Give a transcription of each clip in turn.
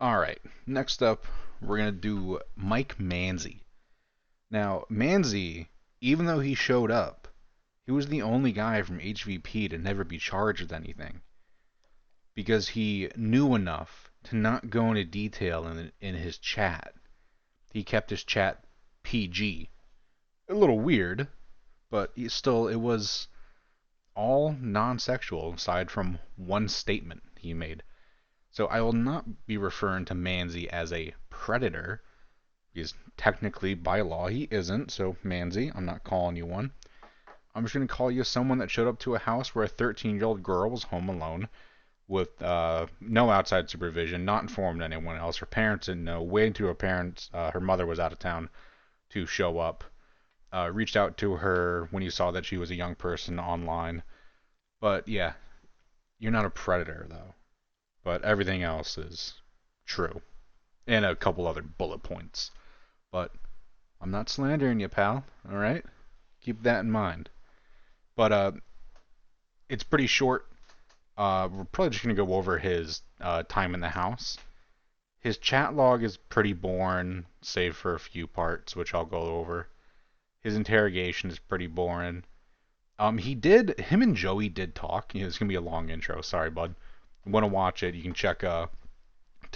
Alright, next up, we're going to do Mike Manzi. Now, Manzi, even though he showed up, he was the only guy from HVP to never be charged with anything. Because he knew enough to not go into detail in his chat. He kept his chat PG. A little weird, but it was all non-sexual aside from one statement he made. So I will not be referring to Manzi as a predator, because technically by law he isn't. So Manzi, I'm not calling you one. I'm just going to call you someone that showed up to a house where a 13-year-old girl was home alone with no outside supervision, not informed anyone else. Her parents didn't know. Waiting to her parents, her mother was out of town to show up. Reached out to her when you saw that she was a young person online. But yeah, you're not a predator though. But everything else is true. And a couple other bullet points. But I'm not slandering you, pal. Alright? Keep that in mind. But it's pretty short. We're probably just going to go over his time in the house. His chat log is pretty boring, save for a few parts, which I'll go over. His interrogation is pretty boring. Him and Joey did talk. It's going to be a long intro. Sorry, bud. You want to watch it, you can check To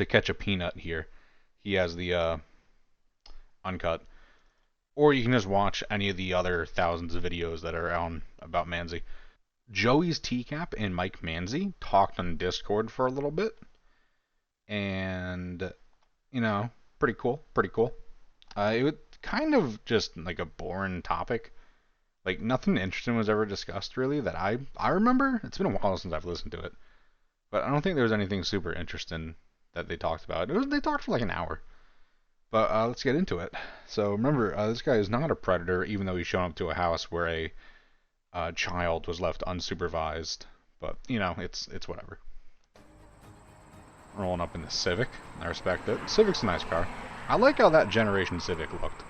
Catch a Peanut here. He has the uncut. Or you can just watch any of the other thousands of videos that are on about Manzy. Joey's TCAP and Mike Manzi talked on Discord for a little bit. And, pretty cool. Pretty cool. It was kind of just like a boring topic. Like, nothing interesting was ever discussed, really, that I remember. It's been a while since I've listened to it. But I don't think there was anything super interesting that they talked about. They talked for like an hour. But let's get into it. So remember, this guy is not a predator, even though he's shown up to a house where a child was left unsupervised. But, it's whatever. Rolling up in the Civic. I respect it. Civic's a nice car. I like how that generation Civic looked.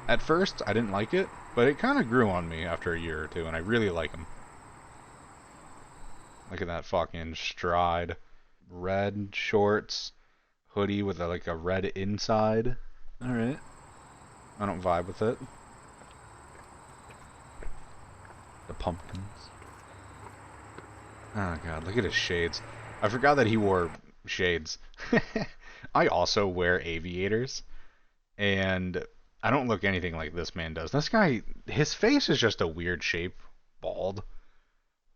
At first, I didn't like it, but it kind of grew on me after a year or two, and I really like them. Look at that fucking stride. Red shorts, hoodie with like a red inside. Alright. I don't vibe with it. The pumpkins. Oh god, look at his shades. I forgot that he wore shades. I also wear aviators, and I don't look anything like this man does. This guy, his face is just a weird shape, bald.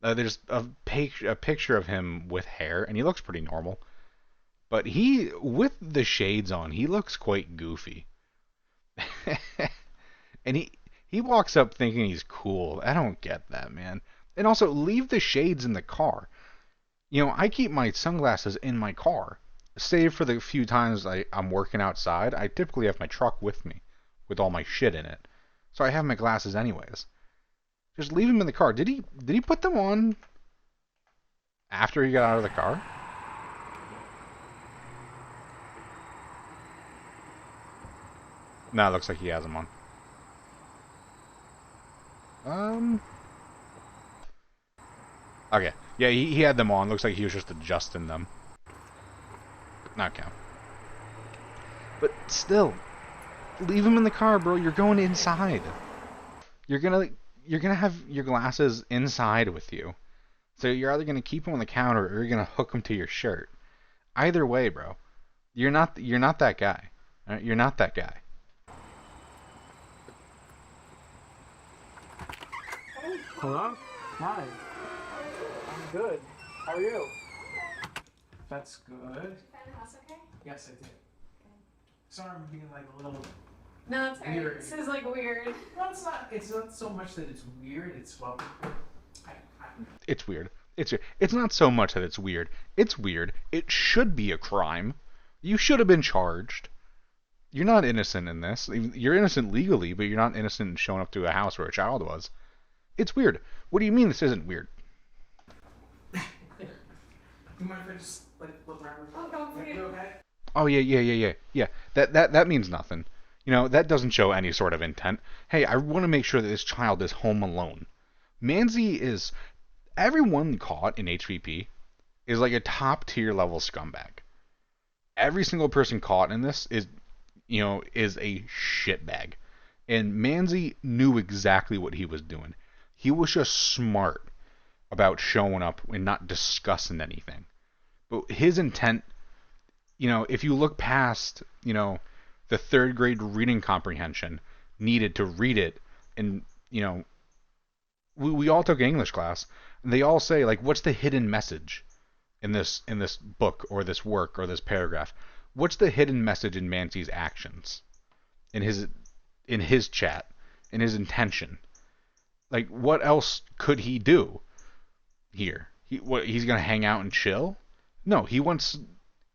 There's a picture of him with hair, and he looks pretty normal. But with the shades on, he looks quite goofy. And he walks up thinking he's cool. I don't get that, man. And also, leave the shades in the car. I keep my sunglasses in my car. Save for the few times I'm working outside, I typically have my truck with me, with all my shit in it. So I have my glasses anyways. Just leave them in the car. Did he put them on after he got out of the car? No, it looks like he has them on. Okay. Yeah, he had them on. Looks like he was just adjusting them. Okay. But still, leave them in the car, bro. You're going inside. You're gonna have your glasses inside with you. So you're either gonna keep them on the counter or you're gonna hook them to your shirt. Either way, bro. You're not that guy. Right? You're not that guy. Hello? Hi. I'm good. How are you? That's good. Did you find the house okay? Yes, I did. Sorry I'm being like a little No, it's alright. weird. This is like weird. Well, it's not so much that it's weird, it's well It's weird. It's not so much that it's weird. It's weird. It should be a crime. You should have been charged. You're not innocent in this. You're innocent legally, but you're not innocent in showing up to a house where a child was. It's weird. What do you mean this isn't weird? You mind if I just look around? Oh, don't forget. You okay? Oh yeah. That means nothing. That doesn't show any sort of intent. Hey, I want to make sure that this child is home alone. Manzi is everyone caught in HVP is like a top tier level scumbag. every single person caught in this is a shitbag. And Manzi knew exactly what he was doing. He was just smart about showing up and not discussing anything. But his intent, if you look past, the third grade reading comprehension needed to read it, and, we all took English class, and they all say, like, what's the hidden message in this book or this work or this paragraph? What's the hidden message in Manzi's actions, in his chat, in his intention? Like, what else could he do here? He's gonna hang out and chill? No, he wants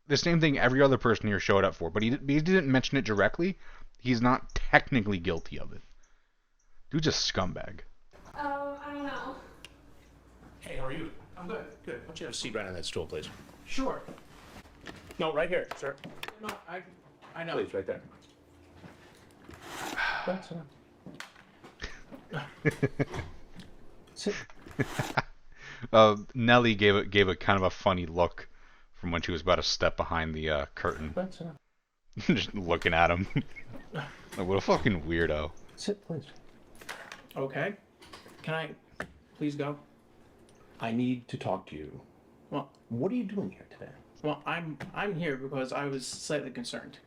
the same thing every other person here showed up for, but he didn't mention it directly. He's not technically guilty of it. Dude's a scumbag. I don't know. Hey, how are you? I'm good. Good. Why don't you have a seat right on that stool, please? Sure. No, right here, sir. No, I know. Please, right there. That's Sit. Nellie gave a kind of a funny look from when she was about to step behind the curtain. That's Just looking at him. Like, what a fucking weirdo. Sit, please. Okay. Can I please go? I need to talk to you. Well, What are you doing here today? well, I'm here because I was slightly concerned.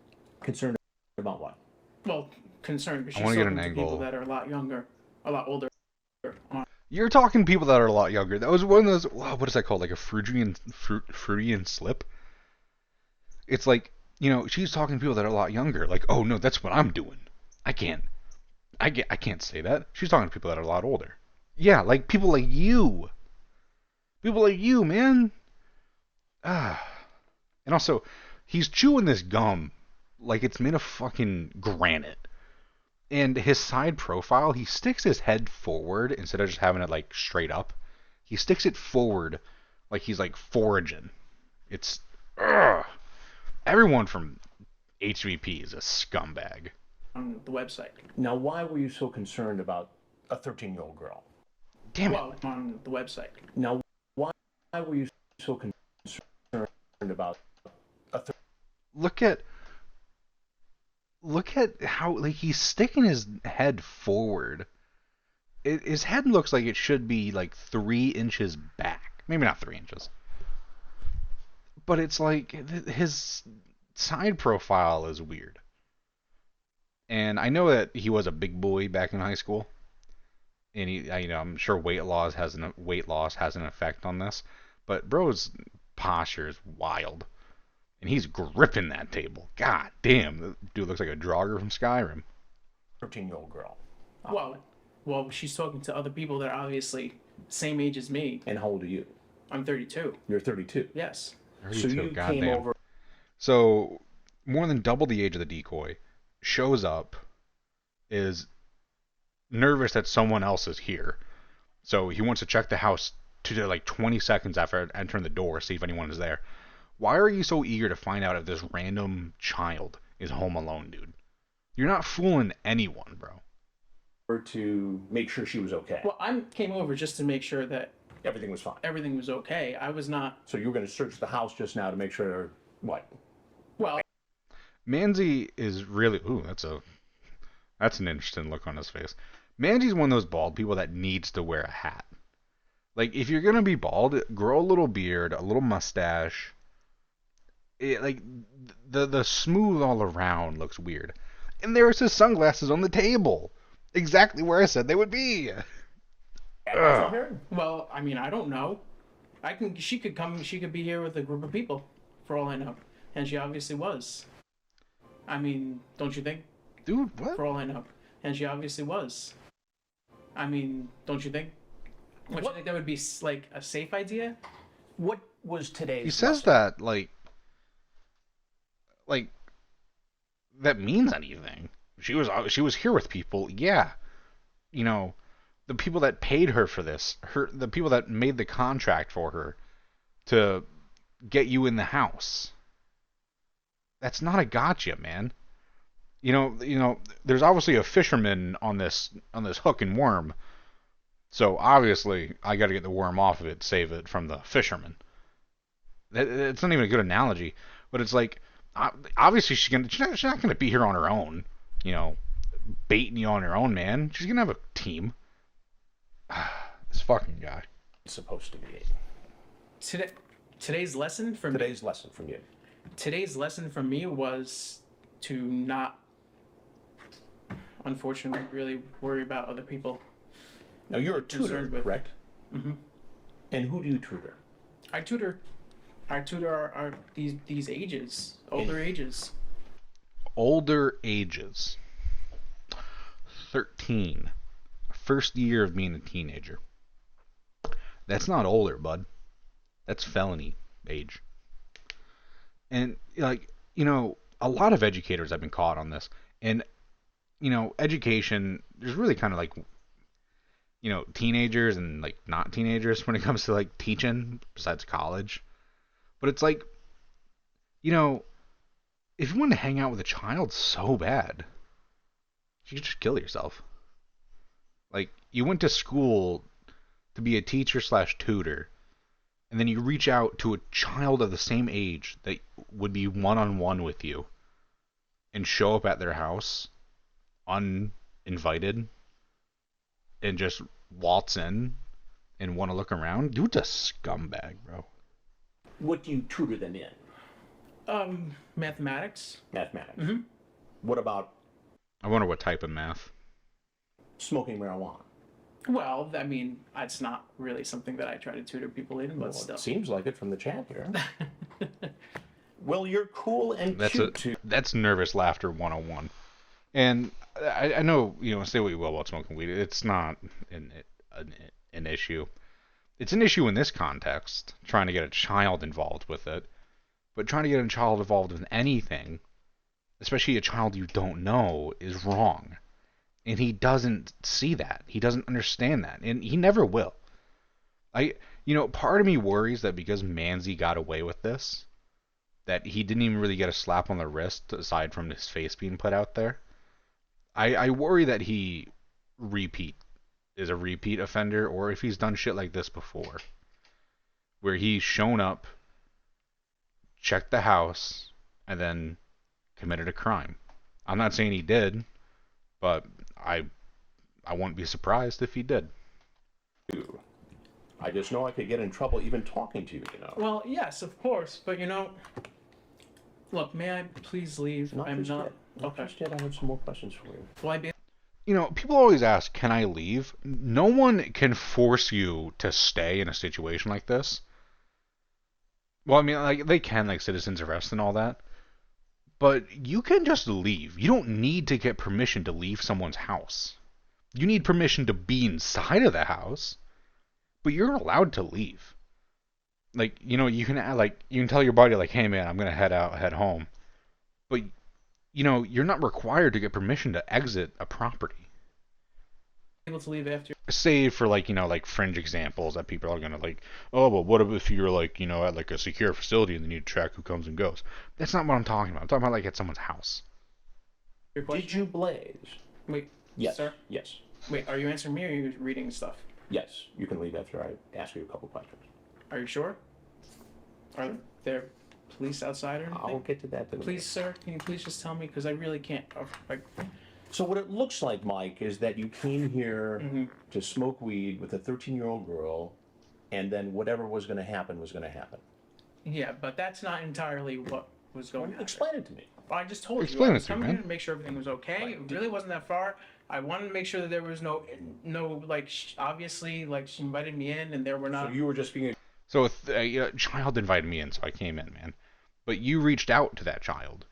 Concerned about what? Well, concerned because I she's wanna get talking an to people angle. that are a lot younger, a lot older. You're talking to people that are a lot younger. That was one of those. What is that called? Like a Freudian slip. It's like, she's talking to people that are a lot younger. Like, oh no, that's what I'm doing. I can't say that. She's talking to people that are a lot older. Yeah, like people like you. People like you, man. And also, he's chewing this gum like it's made of fucking granite. And his side profile, he sticks his head forward instead of just having it like straight up. He sticks it forward like he's like foraging. It's everyone from HVP is a scumbag. On the website. Now, why were you so concerned about a 13-year-old girl? Damn it. Well, on the website. Now, why were you so concerned about a Look at how like he's sticking his head forward. His head looks like it should be like 3 inches back. Maybe not 3 inches. But it's like his side profile is weird. And I know that he was a big boy back in high school. And I'm sure weight loss has an effect on this. But bro's posture is wild. And he's gripping that table. God damn, the dude looks like a Draugr from Skyrim. 13-year-old girl? Well, she's talking to other people that are obviously same age as me. And how old are you? I'm 32. You're 32. Yes. 32, So you goddamn. came over. So more than double the age of the decoy, shows up, is nervous that someone else is here. So he wants to check the house to like 20 seconds after entering the door, see if anyone is there. Why are you so eager to find out if this random child is home alone, dude? You're not fooling anyone, bro. To make sure she was okay. Well, I came over just to make sure that Everything was fine. everything was okay. I was not. So you were going to search the house just now to make sure what? Well, Manzi is really that's an interesting look on his face. Manzi's one of those bald people that needs to wear a hat. Like if you're gonna be bald, grow a little beard, a little mustache. Like the smooth all around looks weird. And there's his sunglasses on the table, exactly where I said they would be. well, I mean, I don't know. She could come. She could be here with a group of people, for all I know, and she obviously was. I mean, don't you think? Dude, what? For all I know, and she obviously was. I mean, don't you think? Don't you think that would be like a safe idea? What was today's? He says that like that means anything. She was here with people. Yeah, the people that paid her for this, the people that made the contract for her to get you in the house. That's not a gotcha, man. There's obviously a fisherman on this hook and worm. So obviously I got to get the worm off of it, save it from the fisherman. It's not even a good analogy, but it's like obviously she's not gonna be here on her own, you know, baiting you on her own, man. She's gonna have a team. This fucking guy. It's supposed to be. Today's lesson from Today's lesson from you. Today's lesson from me was to not, unfortunately, really worry about other people. Now you're a tutor, correct? Mm-hmm. And who do you tutor? I tutor our these ages, older ages. Older ages. 13. First year of being a teenager. That's not older, bud. That's felony age. And, like, you know, a lot of educators have been caught on this. And, you know, education, there's really kind of like, you know, teenagers and, like, not teenagers when it comes to, like, teaching, besides college. But it's like, you know, if you want to hang out with a child so bad, you could just kill yourself. Like, you went to school to be a teacher slash tutor, and then you reach out to a child of the same age that would be one-on-one with you and show up at their house uninvited and just waltz in and want to look around. Dude's a scumbag, bro. What do you tutor them in? Mathematics. Mathematics. Mm-hmm. What about I wonder what type of math. smoking marijuana? Well, I mean, it's not really something that I try to tutor people in, but Well, still. it seems like it from the chat here. Well, you're cool and cute too. That's nervous laughter 101. And I know, you know, say what you will about smoking weed. It's not an issue. It's an issue in this context, trying to get a child involved with it. But trying to get a child involved with anything, especially a child you don't know, is wrong. And he doesn't see that. He doesn't understand that. And he never will. You know, part of me worries that because Manzy got away with this, that he didn't even really get a slap on the wrist aside from his face being put out there. I worry that he is a repeat offender, or if he's done shit like this before, where he's shown up, checked the house, and then committed a crime. I'm not saying he did, but I wouldn't be surprised if he did. I just know I could get in trouble even talking to you, you know. Well, yes, of course, but you know, look, may I please leave? I'm not. Okay. Just yet. I have some more questions for you. Will I be? You know, people always ask, can I leave? No one can force you to stay in a situation like this. Well, I mean, like, they can, like, citizen's arrest and all that. But you can just leave. You don't need to get permission to leave someone's house. You need permission to be inside of the house, but you're allowed to leave. Like, you know, you can tell your buddy, like, hey man, I'm gonna head home. But, you know, you're not required to get permission to exit a property. Able to leave after. Save for, like, you know, like fringe examples that people are gonna like, oh, well, what if you're, like, you know, at like a secure facility and they need to track who comes and goes? That's not what I'm talking about. I'm talking about, like, at someone's house. Your question? Did you blaze? Wait. Yes. Sir? Yes. Wait, are you answering me or are you reading stuff? Yes. You can leave after I ask you a couple questions. Are you sure? Are there police outside or anything? I'll get to that. Please, sir, can you please just tell me? Because I really can't. So what it looks like, Mike, is that you came here Mm-hmm. to smoke weed with a 13-year-old girl, and then whatever was going to happen was going to happen. Yeah, but that's not entirely what was going on. Explain it to me. I just told Explain you. I it was to me, coming man. here to make sure everything was okay. It really wasn't that far. I wanted to make sure that there was no like, obviously, like, she invited me in and there were not. So you were just being. So a child invited me in, so I came in, man. But you reached out to that child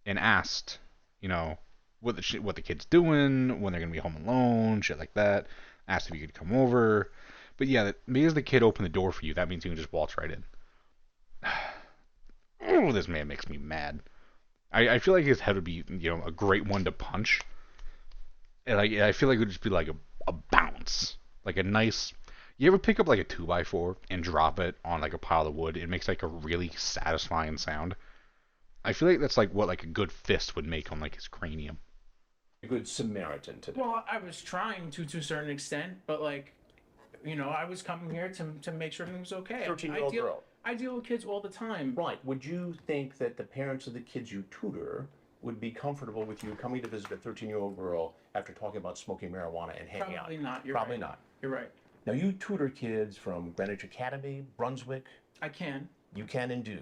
and asked, you know, what the kid's doing, when they're gonna be home alone, shit like that. Asked if you could come over. But yeah, because the kid opened the door for you, that means you can just waltz right in. Oh, this man makes me mad. I feel like his head would be, you know, a great one to punch. And I feel like it would just be like a bounce, like a nice. You ever pick up like a 2x4 and drop it on like a pile of wood? It makes like a really satisfying sound. I feel like that's like what like a good fist would make on like his cranium. A good Samaritan today. Well, I was trying to a certain extent, but like, you know, I was coming here to make sure everything was okay. 13-year-old girl. I deal with kids all the time. Right. Would you think that the parents of the kids you tutor would be comfortable with you coming to visit a 13-year-old girl after talking about smoking marijuana and hanging out? Probably not. You're Probably right. not. You're right. Now, you tutor kids from Greenwich Academy, Brunswick. I can. You can and do,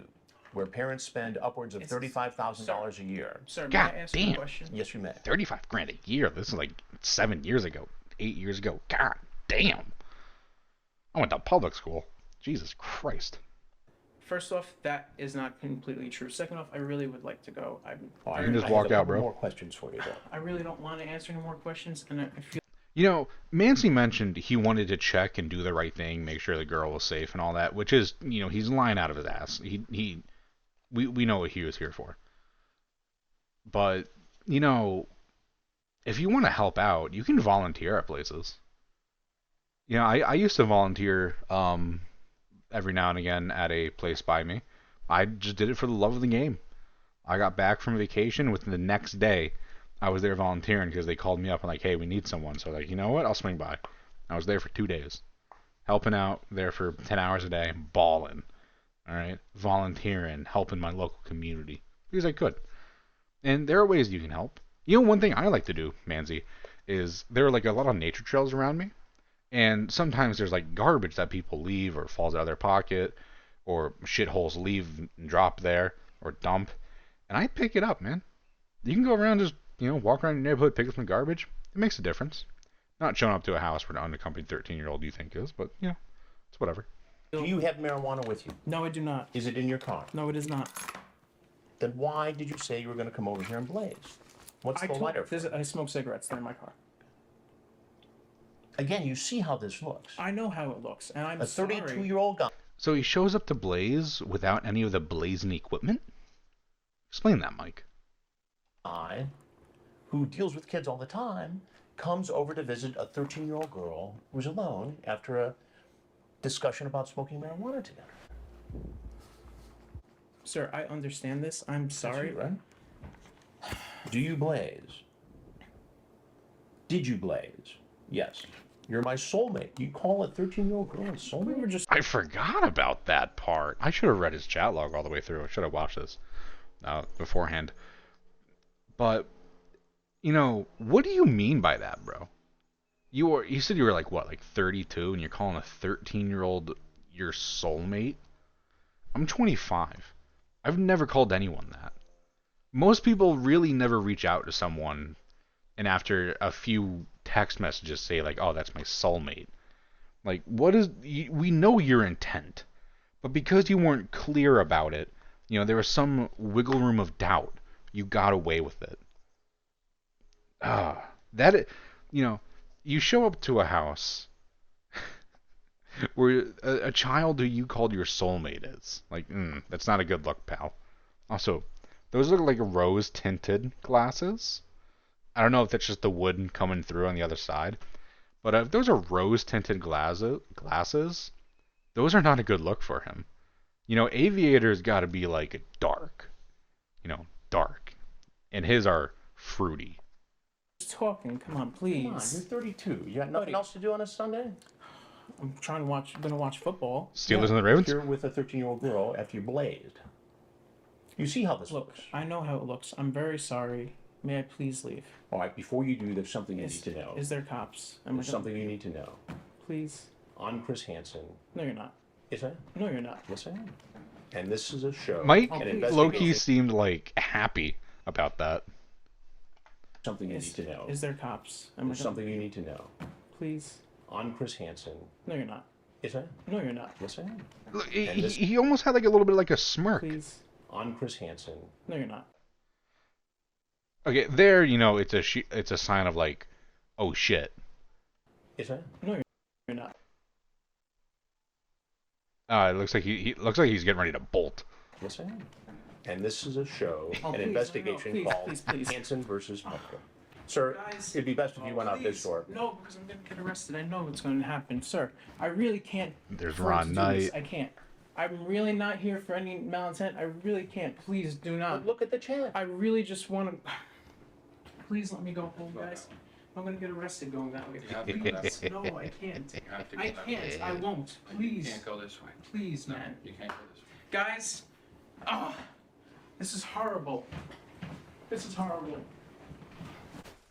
where parents spend upwards of $35,000 a year. Sir, may God I ask you damn. a question? Yes, you may. 35 grand a year. This is like 7 years ago, 8 years ago. God damn. I went to public school. Jesus Christ. First off, that is not completely true. Second off, I really would like to go. Oh, You can just I walk have a out, couple bro. more questions for you, though. I really don't want to answer any more questions, and I feel You know, Manzi mentioned he wanted to check and do the right thing, make sure the girl was safe and all that, which is, you know, he's lying out of his ass. We know what he was here for. But, you know, if you want to help out, you can volunteer at places. You know, I used to volunteer every now and again at a place by me. I just did it for the love of the game. I got back from vacation. Within the next day, I was there volunteering because they called me up and like, hey, we need someone. So like, you know what? I'll swing by. I was there for 2 days, helping out there for 10 hours a day, balling. All right, volunteering, helping my local community because I could. And there are ways you can help. You know, one thing I like to do, Manzi, is there are like a lot of nature trails around me. And sometimes there's like garbage that people leave or falls out of their pocket or shitholes leave and drop there or dump. And I pick it up, man. You can go around just, you know, walk around your neighborhood, pick up some garbage. It makes a difference. Not showing up to a house where an unaccompanied 13-year-old you think is, but, you know, it's whatever. Do you have marijuana with you? No, I do not. Is it in your car? No, it is not. Then why did you say you were going to come over here and blaze? What's the lighter for? I smoke cigarettes. They're in my car. Again, you see how this looks. I know how it looks, and I'm A sorry. 32-year-old guy. So he shows up to blaze without any of the blazing equipment? Explain that, Mike. Who deals with kids all the time comes over to visit a 13-year-old girl who's alone after a discussion about smoking marijuana together. Sir, I understand this. I'm sorry. That's you, right? Do you blaze? Did you blaze? Yes. You're my soulmate. You call a 13-year-old girl a soulmate? We were just I forgot about that part. I should have read his chat log all the way through. I should have watched this beforehand. But, you know, what do you mean by that, bro? You said you were like, what, like 32, and you're calling a 13-year-old your soulmate? I'm 25. I've never called anyone that. Most people really never reach out to someone and after a few text messages say like, oh, that's my soulmate. Like, we know your intent, but because you weren't clear about it, you know, there was some wiggle room of doubt. You got away with it. You know, you show up to a house where a child who you called your soulmate is. Like, that's not a good look, pal. Also, those look like rose-tinted glasses. I don't know if that's just the wood coming through on the other side. But if those are rose-tinted glasses, those are not a good look for him. You know, aviators got to be like dark. You know, dark. And his are fruity. talking. Come on, please. Come on, you're 32. You got nothing else to do on a Sunday? I'm gonna watch football. Steelers and the Ravens? You're with a 13-year-old girl after you blazed. You see how this Look, looks. I know how it looks. I'm very sorry. May I please leave? All right, before you do, there's something you need to know. Is there cops? There's something you need to know. Please. I'm Chris Hansen. No, you're not. Is I? No, you're not. Yes, I am. And this is a show. Mike Oh, an please. low-key investigation. seemed like happy about that. Something you need to know. Is there cops? There's something you need to know. Please. I'm Chris Hansen. No, you're not. Is I? No, you're not. Yes, I am. Look, And this- he almost had like a little bit like a smirk. Please. I'm Chris Hansen. No, you're not. Okay, there, you know, it's a sign of like, oh shit. Is I? No, you're not. It looks like he looks like he's getting ready to bolt. Yes, I am. And this is a show, Oh, an please, investigation no, called please. Hansen versus Predator. Sir, Guys, it'd be best if you went out this door. No, because I'm gonna get arrested. I know what's gonna happen, sir. I really can't. There's afford Ron to do Knight. this. I can't. I'm really not here for any malintent. I really can't. Please do not. But look at the chat. I really just want to. Please let me go home, guys. I'm gonna get arrested going that way. You have to go that Please. way. No, I can't. You have to go I that can't. way. I won't. Please. You can't go this way. Please, No, man. you can't go this way. Guys. Oh, this is horrible. This is horrible.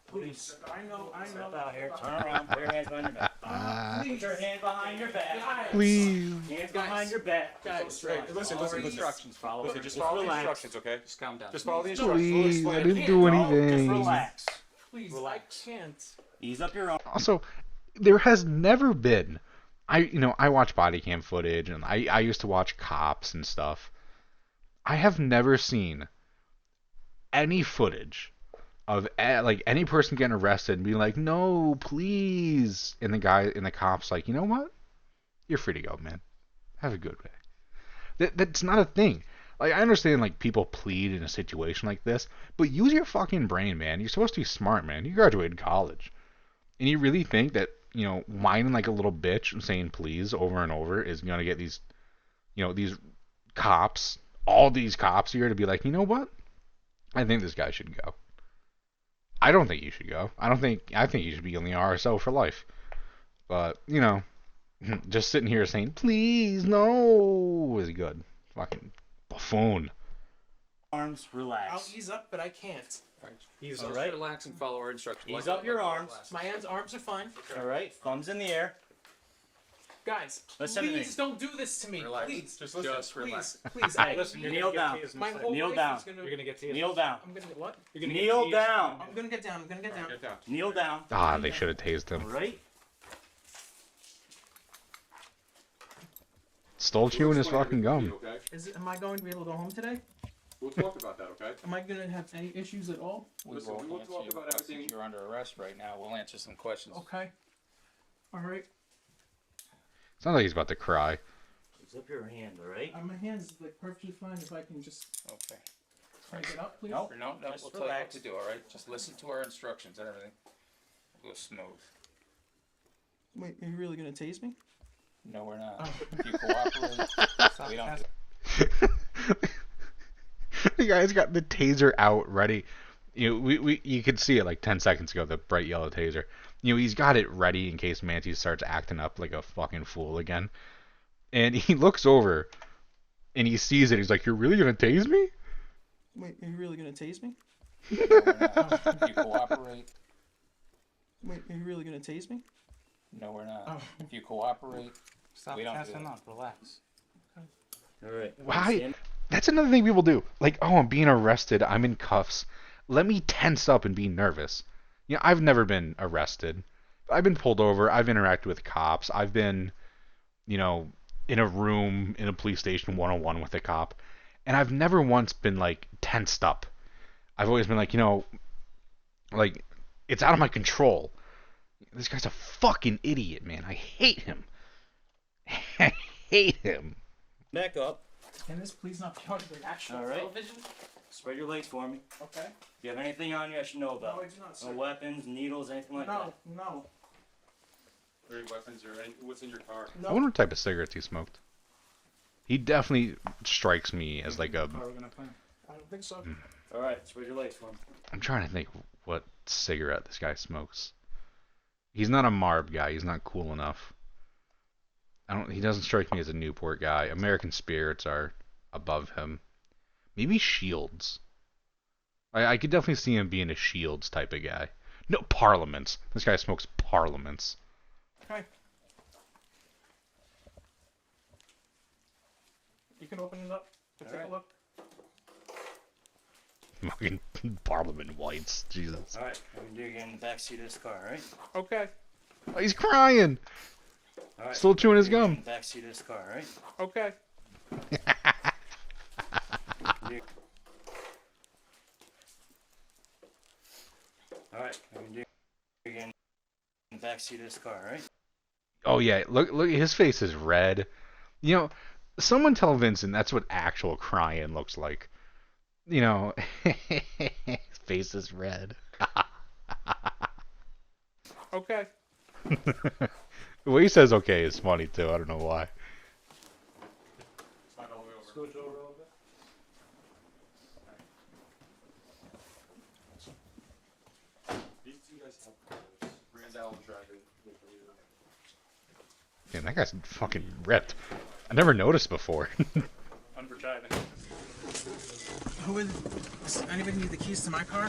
Please. I know. Step out here. Turn around. Put your hands behind your back. Please. Put your hand behind your back. Guys. Please. Hands behind your back. Guys. Listen, Follow the listen. instructions. Follow Listen, it. just follow the relax. instructions, okay? Just calm down. Just follow the Please, instructions. I didn't do No, just anything. relax. Please. Relax. I can't. Ease up your arm. Also, there has never been. I watch body cam footage, and I used to watch cops and stuff. I have never seen any footage of like any person getting arrested and being like, "No, please," and the cops like, "You know what? You're free to go, man. Have a good day." That's not a thing. Like, I understand like people plead in a situation like this, but use your fucking brain, man. You're supposed to be smart, man. You graduated college, and you really think that whining like a little bitch and saying please over and over is gonna get these cops, all these cops here to be like, you know what? I think this guy should go. I don't think you should go. I think you should be on the RSO for life. But, just sitting here saying, please, no, is good. Fucking buffoon. Arms. I'll Relax. ease up, but I can't. Ease All up, right. relax, and follow our instructions. Ease up your arms. My arms are fine. All right. Thumbs in the air. Guys, Listen to me. please don't do this to me. Relax. Please. Just listen. Just Please. relax. Please. Hey, listen, kneel down. my whole Kneel life down. is gonna... You're gonna get to Kneel down. I'm gonna what? You're gonna Kneel get down. I'm gonna get down. I'm gonna get down. Get down. Kneel down. Ah, they should have tased him. All right. Stole chewing his fucking gum. Okay? Am I going to be able to go home today? We'll talk about that, okay? Am I gonna have any issues at all? Listen, we will talk about everything. You're under arrest right now. We'll answer some questions. Okay. All right. Sounds like he's about to cry. Ease up your hand. All right. My hands like perfectly fine. If I can just Okay. crank it up, please. Nope. No, Just we'll tell you what relax. to do, all right? Just listen to our instructions and everything. We'll go smooth. Wait, are you really gonna tase me? No, we're not. Oh. If you cooperate, we don't do The guy's got the taser out ready. You could see it like 10 seconds ago, the bright yellow taser. He's got it ready in case Manzi starts acting up like a fucking fool again. And he looks over and he sees it. He's like, "You're really gonna tase me?" Wait, are you really gonna tase me? No, we're not. If you cooperate, Wait, are you really gonna tase me? no, we're not. Oh. If you cooperate, Stop we don't fast do that. enough. Relax. All right. Why? Stand- That's another thing people do. Like, oh, I'm being arrested. I'm in cuffs. Let me tense up and be nervous. I've never been arrested. I've been pulled over. I've interacted with cops. I've been, in a room in a police station one-on-one with a cop. And I've never once been, like, tensed up. I've always been like, like, it's out of my control. This guy's a fucking idiot, man. I hate him. I hate him. Back up. Can this please not be on the actual All right. television? Spread your legs for me. Okay. Do you have anything on you I should know about? No, I do not, sir. No weapons, needles, anything like No, no, Or any weapons or any, what's in your car? I no. wonder what type of cigarettes he smoked. He definitely strikes me as like a... How are we gonna plan? I don't think so. that? All right. Spread your legs for me. I'm trying to think what cigarette this guy smokes. He's not a Marb guy. He's not cool enough. He doesn't strike me as a Newport guy. American Spirits are above him. Maybe Shields. I could definitely see him being a Shields type of guy. No, Parliaments. This guy smokes Parliaments. Okay. You can open it up. Take All right. a look. Fucking Parliament whites. Jesus. All right. What do you get in the backseat of this car? All right. Okay. Oh, he's crying. All right. Still chewing his What do you gum. get in the backseat of this car? All right. Okay. All right. What do you get in the backseat of this car? All right. Oh yeah, look, his face is red. Someone tell Vincent that's what actual crying looks like. His face is red. Okay. The way he says okay is funny too. I don't know why. It's not all the way over. Scooch over a little bit. These two guys have Sal driving. Man, that guy's fucking ripped. I never noticed before. Under driving. Who is? Does anybody need the keys to my car?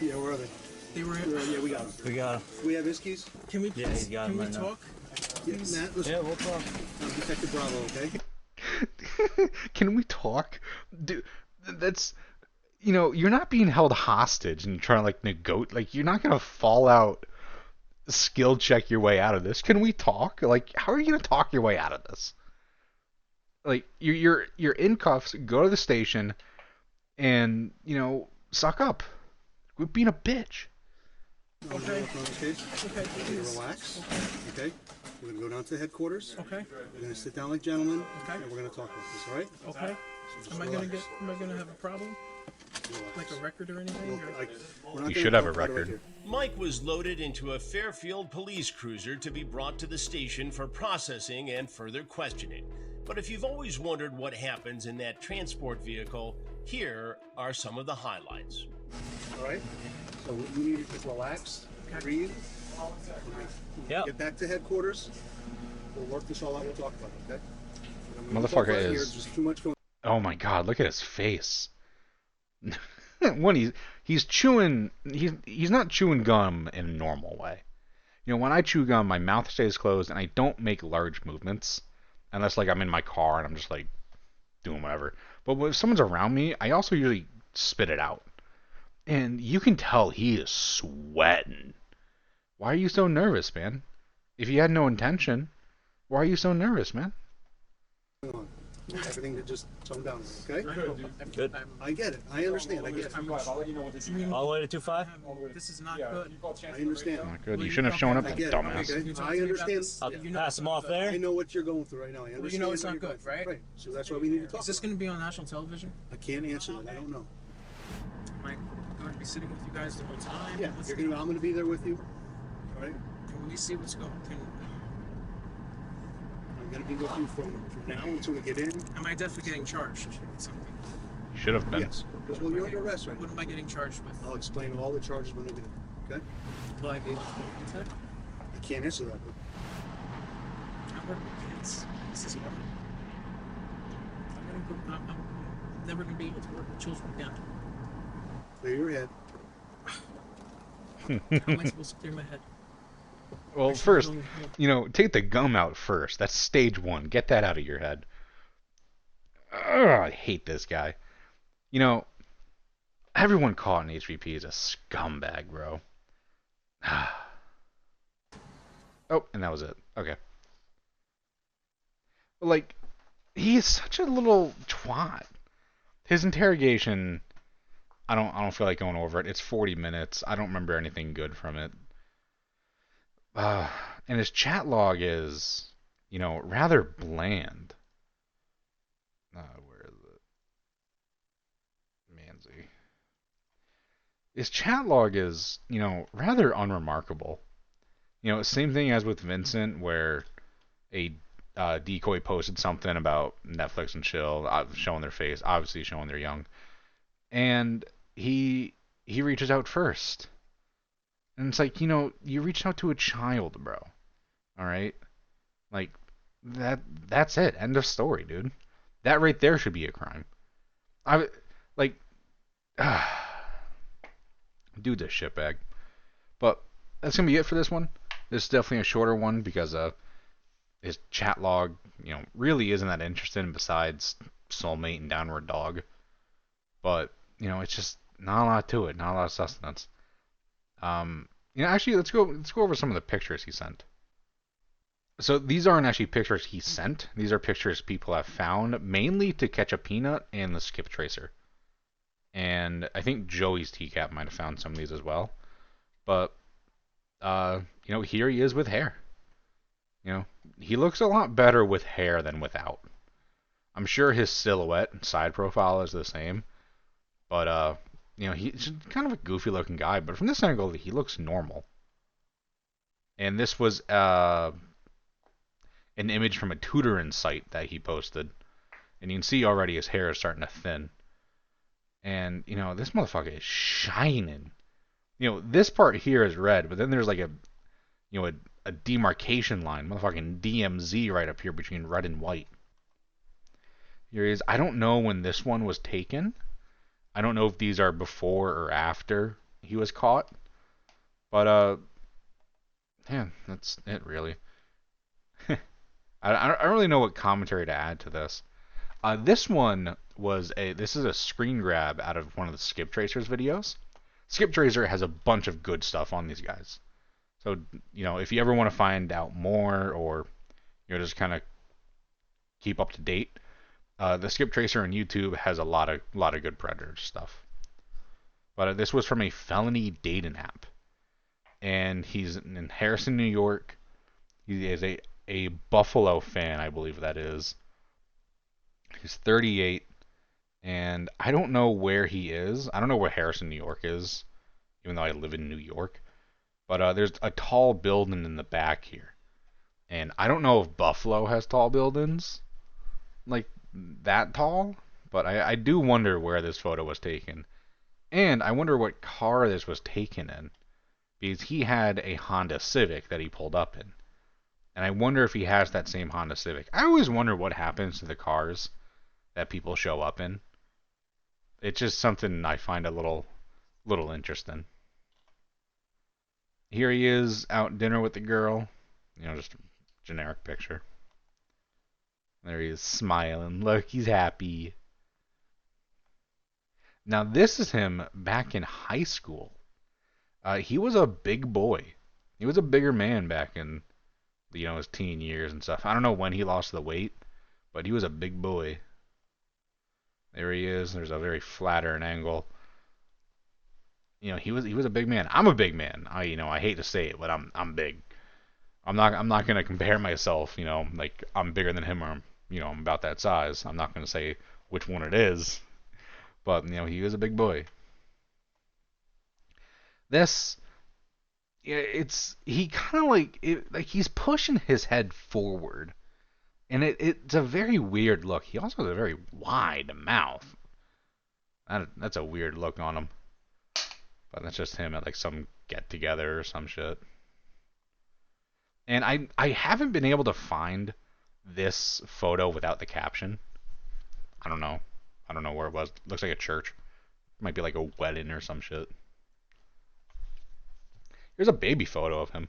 Yeah, where are they? They were. Yeah, we got them. We got him. We have his keys? Can we? Yeah, he's got can him we right now. talk? Yeah, Matt, listen. Yeah, we'll talk. I'm Detective Bravo, okay? Can we talk? Dude, that's, you're not being held hostage and trying to like negotiate. Like, you're not gonna fall out, skill check your way out of this. Can we talk? Like, how are you gonna talk your way out of this? Like, you're in cuffs. Go to the station, and suck up. Quit being a bitch. Okay. Okay. Relax. Okay. We're going to go down to the headquarters. Okay. We're going to sit down like gentlemen. Okay. And we're going to talk about this, all right? Okay. So Am I gonna have a problem? Like a record or anything? Or? You should have a record. Mike was loaded into a Fairfield police cruiser to be brought to the station for processing and further questioning. But if you've always wondered what happens in that transport vehicle, here are some of the highlights. All right? So you need to just relax, breathe. Yep. Get back to headquarters. We'll work this all out. We'll talk about it, okay? Motherfucker is. There's just too much going. Oh my god, look at his face. When he's chewing, he's not chewing gum in a normal way. When I chew gum, my mouth stays closed and I don't make large movements unless like I'm in my car and I'm just like doing whatever. But if someone's around me, I also usually spit it out. And you can tell he is sweating. Why are you so nervous, man? If you had no intention, why are you so nervous, man? Everything to just tone down, okay? Good. I get it. I understand. I get it. I'll let you know what this is. All the way to 2-5? This is not good. I understand. Not good. You shouldn't have shown up, I you get it. dumbass. Okay? I understand. I'll pass him off I there. know what you're going through right now. I understand. You know it's what not you're good, going right? through. Right. So that's why we need to talk. Is this going to be on national television? I can't answer that. I don't know. Am I going to be sitting with you guys the whole time? Yeah, I'm going to be there with you. All right. Can we see what's going? I'm going to be with you from now until we get in. Am I definitely getting charged with something? You should have been. Yes. Because well, you're under arrest right now. What am I getting charged with? I'll explain all the charges when we get in. Okay? Will I be able to go into that? I can't answer that. But I work with kids. This is hard. I'm never going to be able to work with children again. clear your head. How am I supposed to clear my head? Well, first, take the gum out first. That's stage one. Get that out of your head. Ugh, I hate this guy. Everyone caught in HVP is a scumbag, bro. Oh, and that was it. Okay. Like, he is such a little twat. His interrogation, I don't feel like going over it. It's 40 minutes. I don't remember anything good from it. And his chat log is, rather bland. Where is it? Manzy. His chat log is, rather unremarkable. Same thing as with Vincent, where a decoy posted something about Netflix and chill, showing their face, obviously showing they're young, and he reaches out first. And it's like, you reached out to a child, bro. All right? Like, that's it. End of story, dude. That right there should be a crime. Dude's a shitbag. But that's going to be it for this one. This is definitely a shorter one because his chat log, really isn't that interesting besides Soulmate and Downward Dog. But, it's just not a lot to it. Not a lot of sustenance. Actually, let's go over some of the pictures he sent. So these aren't actually pictures he sent. These are pictures people have found, mainly to catch a peanut and TheSkipTracer. And I think Joey's TCAP might have found some of these as well. But, here he is with hair. He looks a lot better with hair than without. I'm sure his silhouette and side profile is the same. But, he's kind of a goofy looking guy, but from this angle, he looks normal. And this was an image from a tutoring site that he posted. And you can see already his hair is starting to thin. And, this motherfucker is shining. This part here is red, but then there's like a demarcation line, motherfucking DMZ right up here between red and white. Here he is. I don't know when this one was taken. I don't know if these are before or after he was caught. But, yeah, that's it, really. I don't really know what commentary to add to this. This one this is a screen grab out of one of the TheSkipTracer's videos. TheSkipTracer has a bunch of good stuff on these guys. So, if you ever want to find out more or, just kind of keep up to date, the TheSkipTracer on YouTube has a lot of good Predator stuff. But this was from a felony dating app. And he's in Harrison, New York. He is a Buffalo fan, I believe that is. He's 38, and I don't know where he is. I don't know where Harrison, New York is, even though I live in New York. But there's a tall building in the back here. And I don't know if Buffalo has tall buildings, like that tall, but I do wonder where this photo was taken. And I wonder what car this was taken in, because he had a Honda Civic that he pulled up in. And I wonder if he has that same Honda Civic. I always wonder what happens to the cars that people show up in. It's just something I find a little interesting. Here he is out dinner with the girl. Just a generic picture. There he is smiling. Look, he's happy. Now this is him back in high school. He was a big boy. He was a bigger man back in his teen years and stuff. I don't know when he lost the weight, but he was a big boy. There he is. There's a very flattering angle. He was a big man. I'm a big man. I hate to say it, but I'm big. I'm not gonna compare myself. Like I'm bigger than him, or I'm about that size. I'm not gonna say which one it is, but he was a big boy. This, he kind of like he's pushing his head forward. And it's a very weird look. He also has a very wide mouth. That's a weird look on him. But that's just him at like some get-together or some shit. And I haven't been able to find this photo without the caption. I don't know. I don't know where it was. It looks like a church. It might be like a wedding or some shit. Here's a baby photo of him.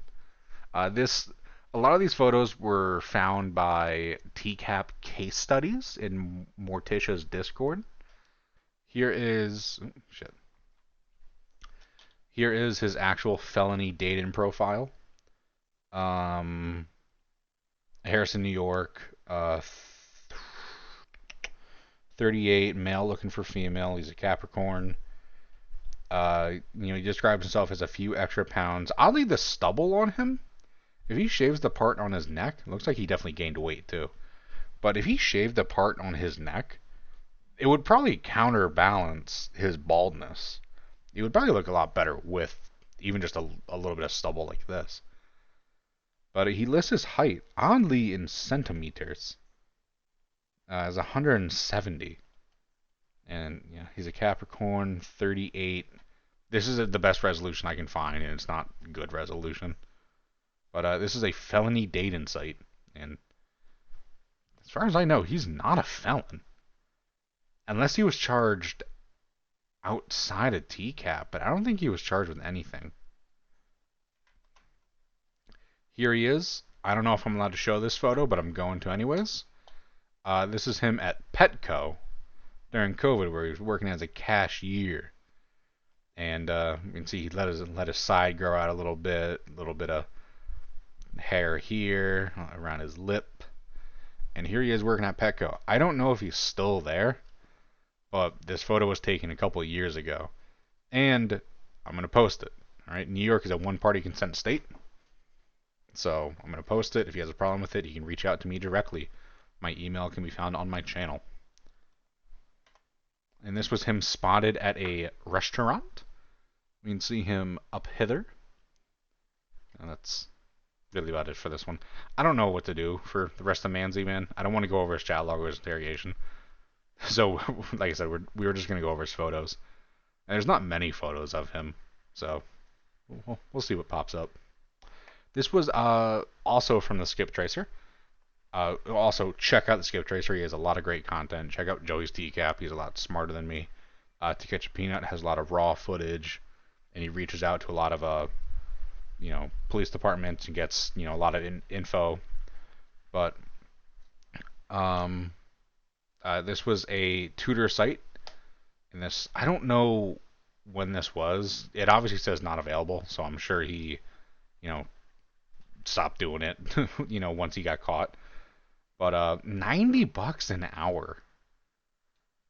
A lot of these photos were found by TCAP Case Studies in Morticia's Discord. Here is his actual felony dating profile. Harrison, New York, 38, male looking for female. He's a Capricorn. He describes himself as a few extra pounds. Oddly, the stubble on him, if he shaves the part on his neck, it looks like he definitely gained weight too. But if he shaved the part on his neck, it would probably counterbalance his baldness. He would probably look a lot better with even just a little bit of stubble like this. But he lists his height, oddly in centimeters, as 170. And he's a Capricorn, 38. This is the best resolution I can find, and it's not good resolution. But this is a felony dating site, and as far as I know, he's not a felon. Unless he was charged outside of TCAP, but I don't think he was charged with anything. Here he is. I don't know if I'm allowed to show this photo, but I'm going to anyways. This is him at Petco during COVID, where he was working as a cashier. And you can see he let his side grow out a little bit of hair here around his lip. And here he is working at Petco. I don't know if he's still there, but this photo was taken a couple of years ago. And I'm going to post it. All right, New York is a one-party consent state. So I'm going to post it. If he has a problem with it, he can reach out to me directly. My email can be found on my channel. And this was him spotted at a restaurant. We can see him up hither. And that's really about it for this one. I don't know what to do for the rest of Manzy, man. I don't want to go over his Chatlog or his interrogation. So, like I said, we were just going to go over his photos. And there's not many photos of him. So, we'll see what pops up. This was also from the TheSkipTracer. Also, check out the TheSkipTracer. He has a lot of great content. Check out Joey's TCAP. He's a lot smarter than me. To Catch a Peanut has a lot of raw footage, and he reaches out to a lot of police departments and gets a lot of info. But this was a tutor site, and this, I don't know when this was. It obviously says not available, so I'm sure he stopped doing it once he got caught. But $90 an hour.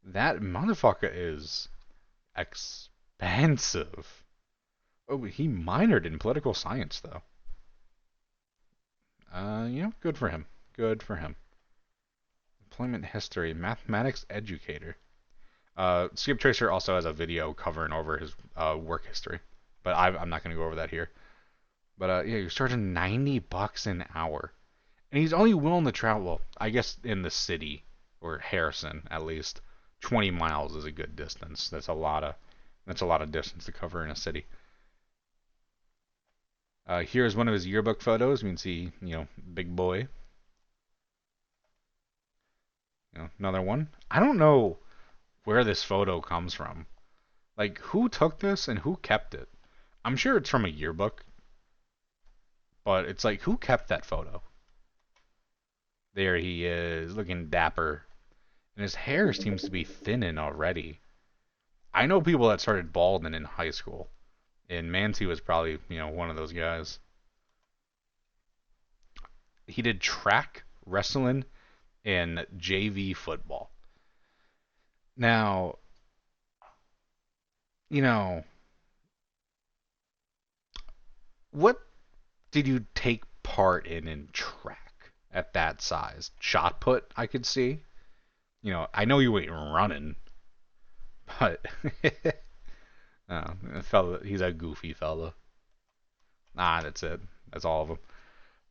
That motherfucker is expensive. Oh, he minored in political science though. Good for him. Good for him. Employment history, mathematics educator. TheSkipTracer also has a video covering over his work history, but I'm not going to go over that here. But yeah, you're charging $90 an hour. And he's only willing to travel, well, I guess in the city, or Harrison at least, 20 miles is a good distance. That's a lot of distance to cover in a city. Here's one of his yearbook photos. You can see, big boy. Another one. I don't know where this photo comes from. Like, who took this and who kept it? I'm sure it's from a yearbook, but it's like, who kept that photo? There he is, looking dapper. And his hair seems to be thinning already. I know people that started balding in high school. And Manzi was probably, one of those guys. He did track, wrestling, and JV football. Now, what did you take part in track? At that size. Shot put, I could see. I know you ain't running, but fella, he's a goofy fella. That's it. That's all of them.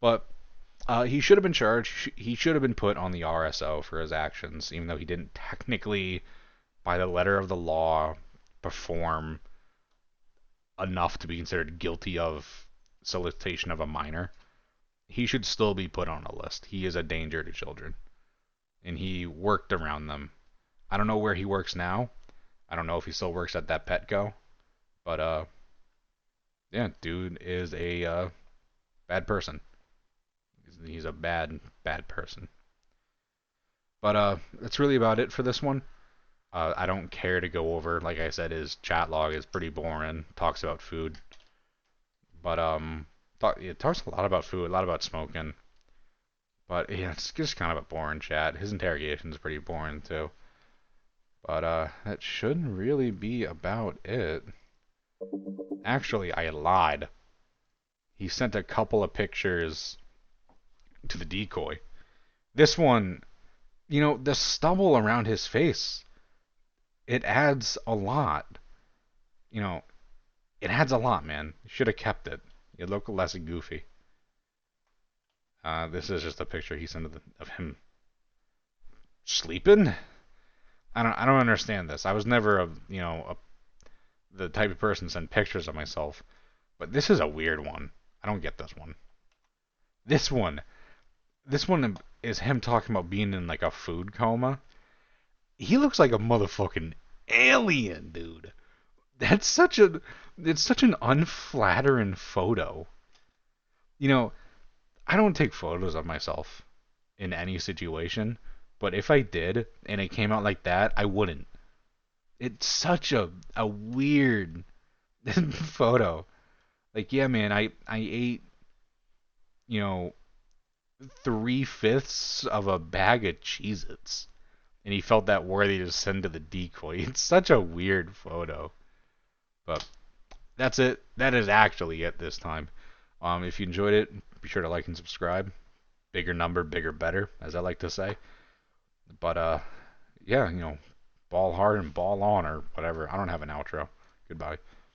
But he should have been charged. He should have been put on the RSO for his actions, even though he didn't technically, by the letter of the law, perform enough to be considered guilty of solicitation of a minor. He should still be put on a list. He is a danger to children. And he worked around them. I don't know where he works now. I don't know if he still works at that Petco. But, yeah, dude is a bad person. He's a bad person. But, that's really about it for this one. I don't care to go over, like I said, his chat log is pretty boring. Talks about food. But, it talks a lot about food, a lot about smoking. But yeah, it's just kind of a boring chat. His interrogation is pretty boring too. But that should really be about it. Actually, I lied. He sent a couple of pictures to the decoy. This one, the stubble around his face, it adds a lot. It adds a lot, man. You should have kept it. You look less goofy. This is just a picture he sent of him sleeping. I don't understand this. I was never the type of person to send pictures of myself, but this is a weird one. I don't get this one. This one is him talking about being in like a food coma. He looks like a motherfucking alien, dude. It's such an unflattering photo. I don't take photos of myself in any situation, but if I did and it came out like that, I wouldn't. It's such a weird photo. Like, yeah, man, I ate 3/5 of a bag of Cheez-Its, and he felt that worthy to send to the decoy. It's such a weird photo. But that's it. That is actually it this time. If you enjoyed it, be sure to like and subscribe. Bigger number, bigger better, as I like to say. But yeah, ball hard and ball on, or whatever. I don't have an outro. Goodbye.